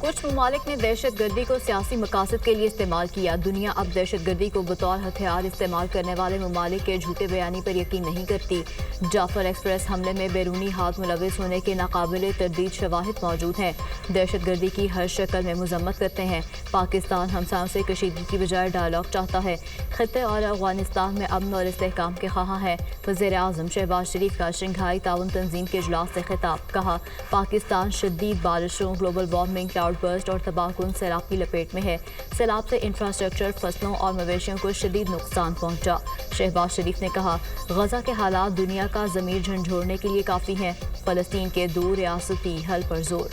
कुछ ममालिक ने दहशतगर्दी को सियासी मकासद के लिए इस्तेमाल किया। दुनिया अब दहशतगर्दी को बतौर हथियार इस्तेमाल करने वाले ममालिक के झूठे बयानी पर यकीन नहीं करती। जाफर एक्सप्रेस हमले में बैरूनी हाथ मुलविस होने के नाकाबिले तरदीद शवाहिद मौजूद हैं। दहशतगर्दी की हर शक्ल में मजम्मत करते हैं। पाकिस्तान हमसायों से कशीदगी की बजाय डायलॉग चाहता है। खित्ते और अफगानिस्तान में अमन और इस्तेहकाम के ख्वाह है। वज़ीर-ए-आज़म शहबाज शरीफ का शंघाई ताउन तंजीम के इजलास से खिताब। कहा, पाकिस्तान शदीद बारिशों, ग्लोबल वार्मिंग, क्लाउड बर्स्ट और तबाहकुन सैलाब की लपेट में है। सैलाब से इंफ्रास्ट्रक्चर, फसलों और मवेशियों को शदीद नुकसान पहुंचा। शहबाज शरीफ ने कहा, गजा के हालात दुनिया का ज़मीर झंझोड़ने के लिए काफ़ी हैं। फ़लस्तीन के 2 रियासती हल पर जोर।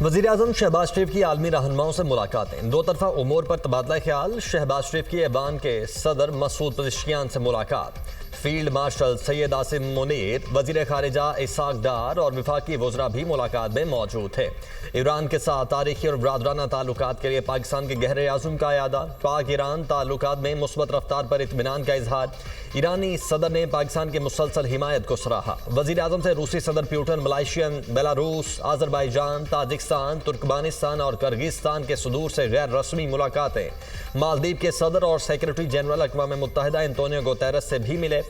वज़ीर-ए-आज़म शहबाज शरीफ की आलमी रहनुमाओं से मुलाकातें। 2 तरफ़ा उमूर पर तबादला ख्याल। शहबाज शरीफ की ऐवान के सदर मसूद पज़ेश्कियान से मुलाकात। फील्ड मार्शल सैयद आसिम मुनीर, वज़ीर ख़ारिजा इसाक डार और वफाकी वज़रा भी मुलाकात में मौजूद थे। ईरान के साथ तारीखी और बरादराना ताल्लुकात के लिए पाकिस्तान के गहरे आज़म का यादा। पाक ईरान ताल्लुकात में मुस्बत रफ्तार पर इत्मीनान का इजहार। ईरानी सदर ने पाकिस्तान की मुसलसल हिमायत को सराहा। वज़ीर-ए-आज़म से रूसी सदर Putin, Malaysian, Belarus, Azerbaijan, Tajikistan, Turkmenistan और किर्गिस्तान के सुदूर से गैर रस्मी मुलाकातें। मालदीव के सदर और सेक्रेटरी जनरल अक़वाम मुत्तहिदा एंटोनियो गुतेरेस से भी मिले।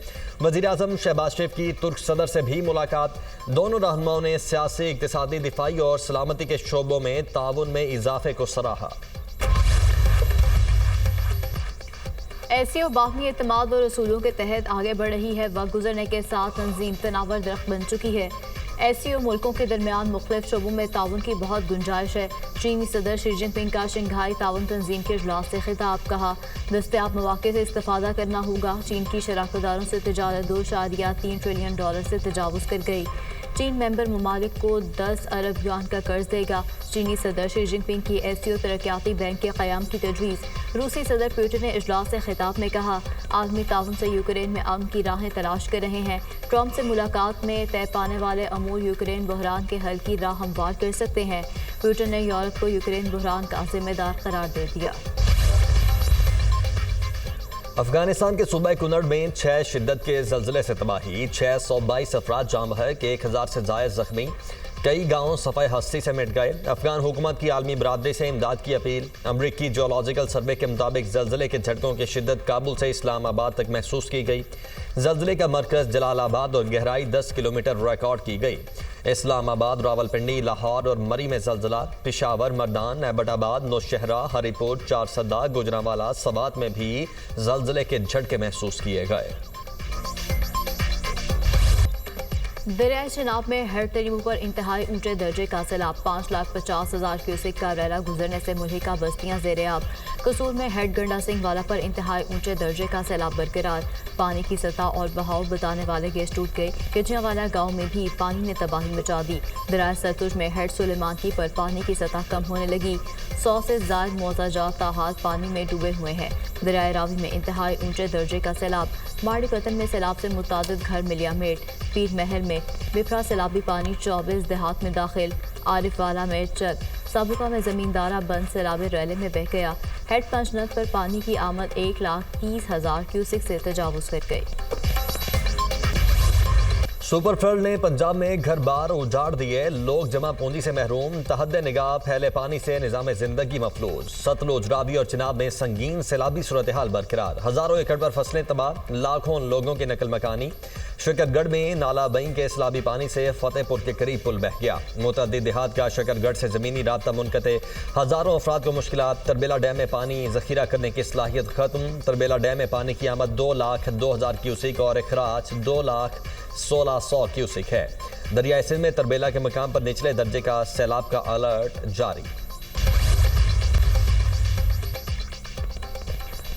वज़ीर-ए-आज़म शहबाज शरीफ की तुर्क सदर से भी मुलाकात। दोनों रहनुमाओं ने सियासी, इक़्तिसादी, दिफाई और सलामती के शोबों में ताउन में इजाफे को सराहा। एससीओ बाहमी एतमाद और रसूलों के तहत आगे बढ़ रही है। वक्त गुजरने के साथ तंजीम तनावर दरख्त बन चुकी है। एससीओ मुल्कों के दरमियान मुख्तलिफ शोबों में ताउन की बहुत गुंजाइश है। चीनी सदर शी जिनपिंग का शंघाई ताउन तंजीम के इजलास से खिताब। कहा, दस्तयाब मौके से इस्तेफादा करना होगा। चीन की शराकतदारों से तिजारत $2.3 ट्रिलियन से तजावुज़ कर गई। चीन मेंबर ममालिक को 10 अरब युआन का कर्ज देगा। चीनी सदर शी जिनपिंग की एससीओ तरक्याती बैंक के क़याम की तजवीज़। रूसी सदर पुतिन ने इजलास से खिताब में कहा, आलमी ताउन से यूक्रेन में अमन की राहें तलाश कर रहे हैं। ट्रंप से मुलाकात में तय पाने वाले अमूर यूक्रेन बहरान के हल की राह हमवार कर सकते हैं। पुतिन ने यूरोप को यूक्रेन बहरान का जिम्मेदार करार दे दिया। अफगानिस्तान के सूबा कुनड़ में 6 शिद्दत के ज़लज़ले से तबाही। 622 अफराद जाँ बहक, 1000 से ज़ायद ज़ख्मी। कई गाँव सफ़ाए हस्ती से मिट गए। अफगान हुकूमत की आलमी बरादरी से इमदाद की अपील। अमरीकी जियोलॉजिकल सर्वे के मुताबिक ज़लज़ले के झटकों की शिद्दत काबुल से इस्लामाबाद तक महसूस की गई। ज़लज़ले का मरकज़ जलालाबाद और गहराई 10 किलोमीटर रिकॉर्ड की गई। इस्लामाबाद, रावलपिंडी, लाहौर और मरी में ज़लज़ला। पेशावर, मर्दान, एबटाबाद, नौशहरा, हरीपुर, चारसदा, गुजरांवाला, सवात में भी ज़लज़ले के झटके महसूस किए गए। दरियाए चनाब में हर तरीबों पर इंतहाई ऊंचे दर्जे का सैलाब। 5,50,000 क्यूसेक का रैला गुजरने से मुल्हिका बस्तियां ज़ेर-ए-आब। कसूर में हेड गंडा सिंह वाला पर इंतहाई ऊंचे दर्जे का सैलाब बरकरार। पानी की सतह और बहाव बताने वाले गेट टूट गए। किचियावाला गांव में भी पानी ने तबाही मचा दी। दरियाए सतलुज में हेड सुलेमानकी पर पानी की सतह कम होने लगी। 100 से ज़ायद मुआवजात ताहाल पानी में डूबे हुए हैं। दरियाए रावी में इंतहाई ऊंचे दर्जे का सैलाब। माड़ी वतन में सैलाब से मुतादिद घर मिलिया मेट। पीर महल में बिफरा सैलाबी पानी। 24 देहात में दाखिल। आरिफवाला में चक। साबुका में जमींदारा बंद सैलाबी रैले में बह गया। हेड पंचनद पर पानी की आमद 1,30,000 क्यूसेक से तजावुज़ कर गई। सुपर फ्लड ने पंजाब में घर बार उजाड़ दिए। लोग जमा पूंजी से महरूम। तहद्दे निगाह फैले पानी से निज़ाम जिंदगी मफलूज। सतलुज, रावी और चिनाब में संगीन सैलाबी सूरत हाल बरकरार। हजारों एकड़ पर फसलें तबाह। लाखों लोगों की नकल मकानी। शकरगढ़ में नाला बई के सैलाबी पानी से फतेहपुर के करीब पुल बह गया। मुतअद्दिद देहात का शकरगढ़ से ज़मीनी राब्ता मुनक़ते। हज़ारों अफराद को मुश्किलात। तरबेला डैम में पानी ज़ख़ीरा करने की सलाहियत ख़त्म। तरबेला डैम में पानी की आमद 2,02,000 क्यूसेक और अखराज 2,16,100 क्यूसेक है। दरियाए सिंध में तरबेला के मकाम पर निचले दर्जे का सैलाब का अलर्ट जारी।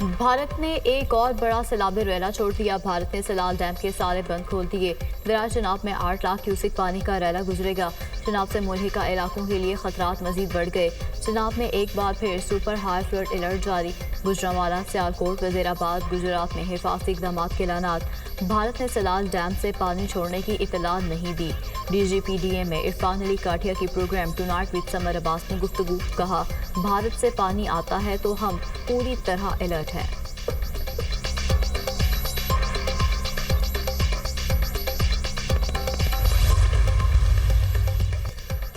भारत ने एक और बड़ा सैलाबी रैला छोड़ दिया। भारत ने सलाल डैम के सारे बंद खोल दिए। दरिया चनाब में 8 लाख क्यूसेक पानी का रैला गुजरेगा। चनाब से मुल्हिका इलाकों के लिए खतरात मजीद बढ़ गए। चनाब में एक बार फिर सुपर हाई फ्लड अलर्ट जारी। गुजरांवाला, सियालकोट, वज़ीराबाद, गुजरात में हिफाजती इक़दाम के ऐलानात। भारत ने सलाल डैम से पानी छोड़ने की इतला नहीं दी। DGPDA में इरफान अली काठिया की program tonight with Samar Abbas ने गुफ्तगू। कहा, भारत से पानी आता है तो हम पूरी तरह अलर्ट हैं।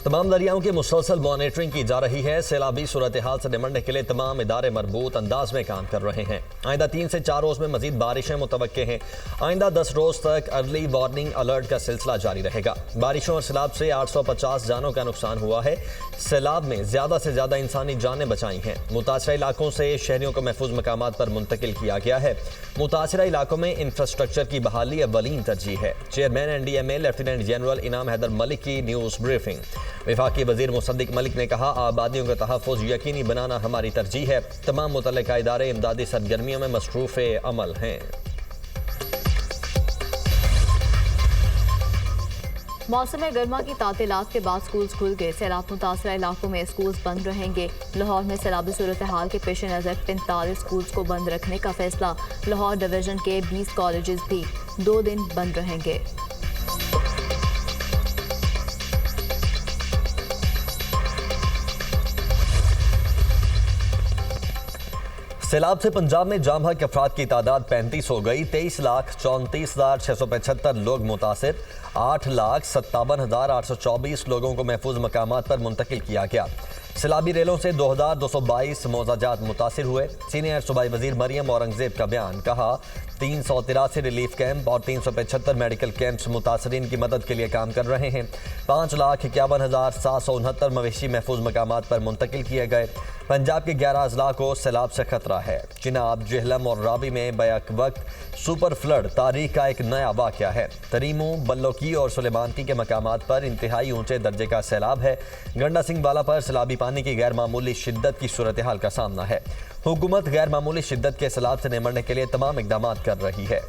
तमाम दरियाओं की मुसलसल मॉनिटरिंग की जा रही है। सैलाबी सूरत हाल से निपटने के लिए तमाम इदारे मरबूत अंदाज में काम कर रहे हैं। आइंदा 3 से 4 रोज में मजीद बारिशें मुतवक्के हैं। आइंदा 10 रोज तक अर्ली वार्निंग अलर्ट का सिलसिला जारी रहेगा। बारिशों और सैलाब से 850 जानों का नुकसान हुआ है। सैलाब में ज्यादा से ज्यादा इंसानी जानें बचाई हैं। मुतासरा इलाकों से शहरियों को महफूज मकामात पर मुंतकिल किया गया है। मुतासरा इलाकों में इंफ्रास्ट्रक्चर की बहाली अव्वलीन तरजीह है। चेयरमैन NDMA लेफ्टिनेंट जनरल इनाम हैदर मलिक की न्यूज ब्रीफिंग। वफाकी वजीर मुसद्दिक मलिक ने कहा, आबादियों का तहफ़्फ़ुज़ यकीनी बनाना हमारी तरजीह है। तमाम मुतल्लिका इदारे इमदादी सरगर्मियों में मसरूफ़ अमल हैं। मौसम गर्मा की तातीलात के बाद स्कूल्स खुल गए। सैलाब मुतासरा इलाकों में स्कूल्स बंद रहेंगे। लाहौर में सैलाबी सूरत हाल के पेश नज़र 45 स्कूल्स को बंद रखने का फैसला। लाहौर डिवीजन के 20 कॉलेजेस भी 2 दिन बंद रहेंगे। सैलाब से पंजाब में जाम हक अफराद की तादाद 35 हो गई। 23,34,675 लोग मुतासिर। 8,57,824 लोगों को महफूज मकामात पर मुंतकिल किया गया। सैलाबी रेलों से 2,222 मौजाजात मुतासिर हुए। सीनियर सूबाई वजीर मरियम औरंगजेब का बयान, कहा 383 रिलीफ कैंप और 375 मेडिकल कैंप्स मुतासरीन की मदद के लिए काम कर रहे हैं। 5,51,769 मवेशी महफूज मकामात पर मुंतकिल किए गए। पंजाब के 11 अजला को सैलाब से खतरा है। चिनाब, जेहलम और रावी में बैक वक्त सुपर फ्लड तारीख का एक नया वाक़या है। तरीमू, बल्लोकी और सुलेमानती के मकामात पर इंतहाई ऊंचे दर्जे का सैलाब है। गंडा सिंह बाला पर सैलाबी पानी की गैर मामूली शिद्दत की सूरत हाल का सामना है। हुकूमत गैर मामूली शिद्दत के सैलाब से निपटने के लिए तमाम इकदाम कर रही है।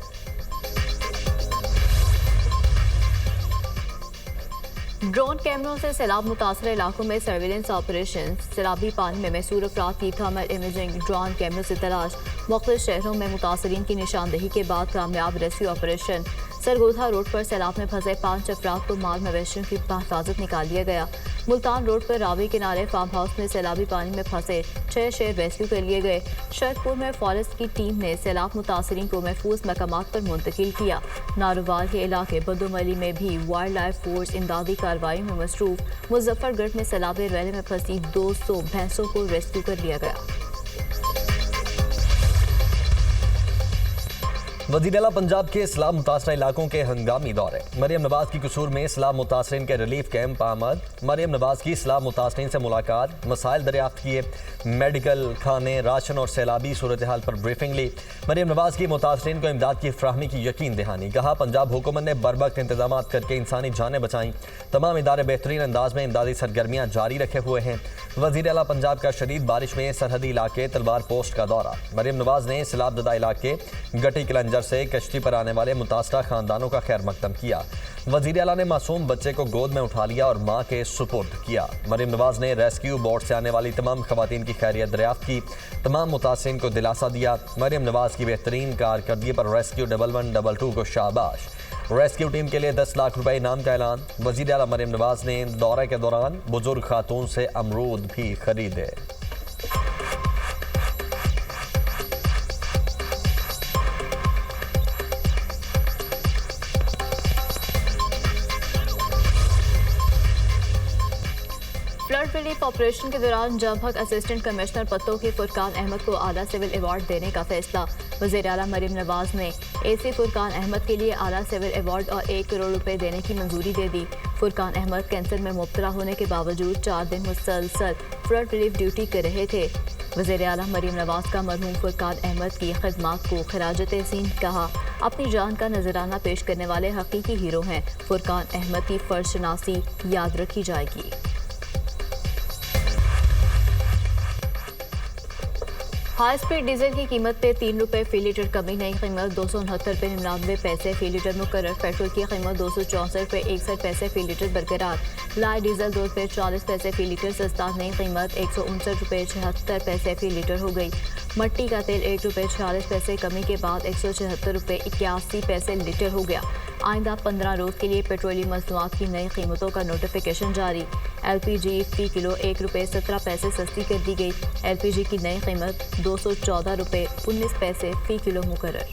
ड्रोन कैमरों से सैलाब मुतासर इलाकों में सर्विलेंस ऑपरेशन। सैलाबी पानी में महसूर अफराद की थर्मल इमेजिंग ड्रोन कैमरों से तलाश। मुख्तलिफ शहरों में मुतासरीन की निशानदेही के बाद कामयाब रेस्क्यू ऑपरेशन। सरगोधा रोड पर सैलाब में फंसे 5 अफराद को माल मवेशियों की हिफाजत निकाल लिया गया। मुल्तान रोड पर रावी किनारे फार्म हाउस में सैलाबी पानी में फंसे 6 शेर रेस्क्यू कर लिए गए। शरदपुर में फॉरेस्ट की टीम ने सैलाब मुतासरीन को महफूज मकामात पर मुंतकिल किया। नारोवाल के इलाके बदोमली में भी वाइल्ड लाइफ फोर्स इमदादी कार्रवाई में मसरूफ। मुजफ्फरगढ़ में सैलाबी रैली में फंसी 200 भैंसों को रेस्क्यू कर लिया गया। वज़ीर-ए-आला पंजाब के सैलाब मुतासरा इलाकों के हंगामी दौरे। मरियम नवाज की कसूर में सैलाब मुतासरीन के रिलीफ कैंप आमद। मरियम नवाज की सैलाब मुतासरीन से मुलाकात, मसाइल दरियाफ्त किए। मेडिकल, खाने, राशन और सैलाबी सूरत हाल पर ब्रीफिंग ली। मरियम नवाज की मुतासरीन को इमदाद की फ्राहमी की यकीन दहानी। कहा, पंजाब हुकूमत ने बरवक्त इंतजाम करके इंसानी जानें बचाईं। तमाम इदारे बेहतरीन अंदाज में इमदादी सरगर्मियाँ जारी रखे हुए हैं। वज़ीर-ए-आला पंजाब का शदीद बारिश में सरहदी इलाके तलवार पोस्ट का दौरा। मरियम नवाज ने सैलाब ज़दा इलाके गटी कलंजर से कश्ती पर आने वाले मुतासरा खानदानों का खैर मकदम किया। वज़ीर-ए-आला ने मासूम बच्चे को गोद में उठा लिया और मां के सुपुर्द किया। मरियम नवाज ने रेस्क्यू बोट से आने वाली तमाम खवातीन की खैरियत दरियाफ्त की। तमाम मुतासरीन को दिलासा दिया। मरियम नवाज की बेहतरीन कारकर्दगी पर रेस्क्यू 1122 को शाबाश। रेस्क्यू टीम के लिए 10 लाख रुपए इनाम का ऐलान। वज़ीर-ए-आला मरियम नवाज ने दौरे के दौरान बुजुर्ग खातून से अमरूद भी खरीदे। फ्लड रिलीफ ऑपरेशन के दौरान जमहक असिस्टेंट कमिश्नर पत्तों के फुरकान अहमद को आला सिविल अवार्ड देने का फैसला। वज़ीर-ए-आला मरियम नवाज ने AC फुरकान अहमद के लिए आला सिविल अवार्ड और 1 करोड़ रुपए देने की मंजूरी दे दी। फुरकान अहमद कैंसर में मुब्तला होने के बावजूद 4 दिन मुसलसल फ्लड रिलीफ ड्यूटी कर रहे थे। वज़ीर-ए-आला मरियम नवाज का मरहूम फुरकान अहमद की खिदमत को खराज तहसीन कहा। अपनी जान का नजराना पेश करने वाले हकीकी हीरो हैं। फुरकान अहमद की फर्शनासी याद रखी जाएगी। हाई स्पीड डीजल की कीमत पे 3 रुपये फी लीटर कमी। नई कीमत 269.99 फी लीटर मुकर्रर। पेट्रोल की कीमत 264.61 फी लीटर बरकरार। लाइट डीजल 2 रुपये 40 पैसे फी लीटर सस्ता। नई कीमत 159.76 फी लीटर हो गई। मट्टी का तेल 1 रुपये 46 पैसे कमी के बाद 176.81 लीटर हो गया। आइंदा 15 रोज के लिए पेट्रोलियम मसनूआत की नई कीमतों का नोटिफिकेशन जारी। LPG फी किलो 1 रुपये 17 पैसे सस्ती कर दी गई। LPG की नई कीमत 214.19 फी किलो मुकर्रर।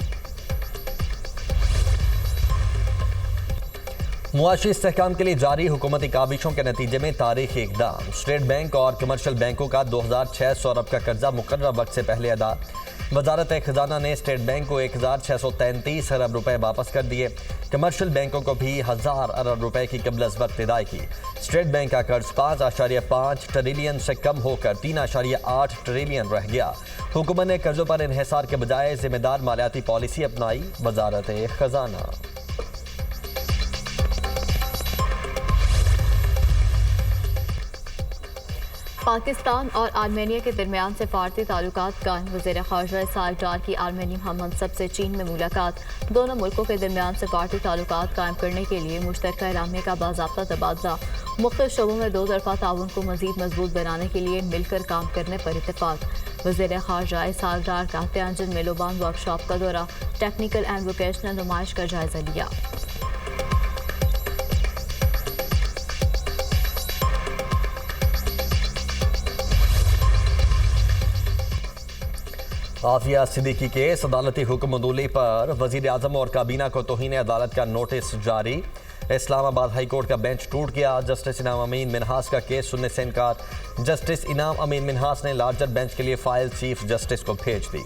मुआशी इस्तेहकाम के लिए जारी हुकूमती काबिशों के नतीजे में तारीखी इक़दाम। स्टेट बैंक और कमर्शियल बैंकों का 2600 अरब का कर्जा मुकर्रर वक्त से पहले अदा। वजारत खजाना ने स्टेट बैंक को 1633 अरब रुपए वापस कर दिए। कमर्शियल बैंकों को भी 1000 अरब रुपए की कबल अज़ वक्त अदाई की। स्टेट बैंक का कर्ज 5.5 ट्रिलियन से कम होकर 3.8 ट्रिलियन रह गया। हुकूमत ने कर्जों पर इन्हिसार के बजाय जिम्मेदार मालियाती पॉलिसी अपनाई। वजारत खजाना। पाकिस्तान और आर्मेनिया के दरमियान सिफारती ताल्लुकात कायम। वज़ीर ख़ारजा इसहाक डार की आर्मेनी हममनसब से चीन में मुलाकात। दोनों मुल्कों के दरमियान सिफारती ताल्लुकात कायम करने के लिए मुश्तरका एलामिया का बाज़ाब्ता तबादला। मुख्तलिफ शोबों में दो तरफ़ा ताउन को मज़ीद मजबूत बनाने के लिए मिलकर काम करने पर इत्तेफाक। वज़ीर ख़ारजा इसहाक डार का त्यांजन में लोबान वर्कशॉप का दौरा। टेक्निकल एंड वोकेशनल नुमाइश का जायजा लिया। आफिया सिद्दीकी केस अदालती हुक्म मंजूरी पर वज़ीर आज़म और काबीना को तौहीन अदालत का नोटिस जारी। इस्लामाबाद हाई कोर्ट का बेंच टूट गया। जस्टिस इनाम अमीन मिन्हास का केस सुनने से इनकार। जस्टिस इनाम अमीन मिन्हास ने लार्जर बेंच के लिए फाइल चीफ जस्टिस को भेज दी।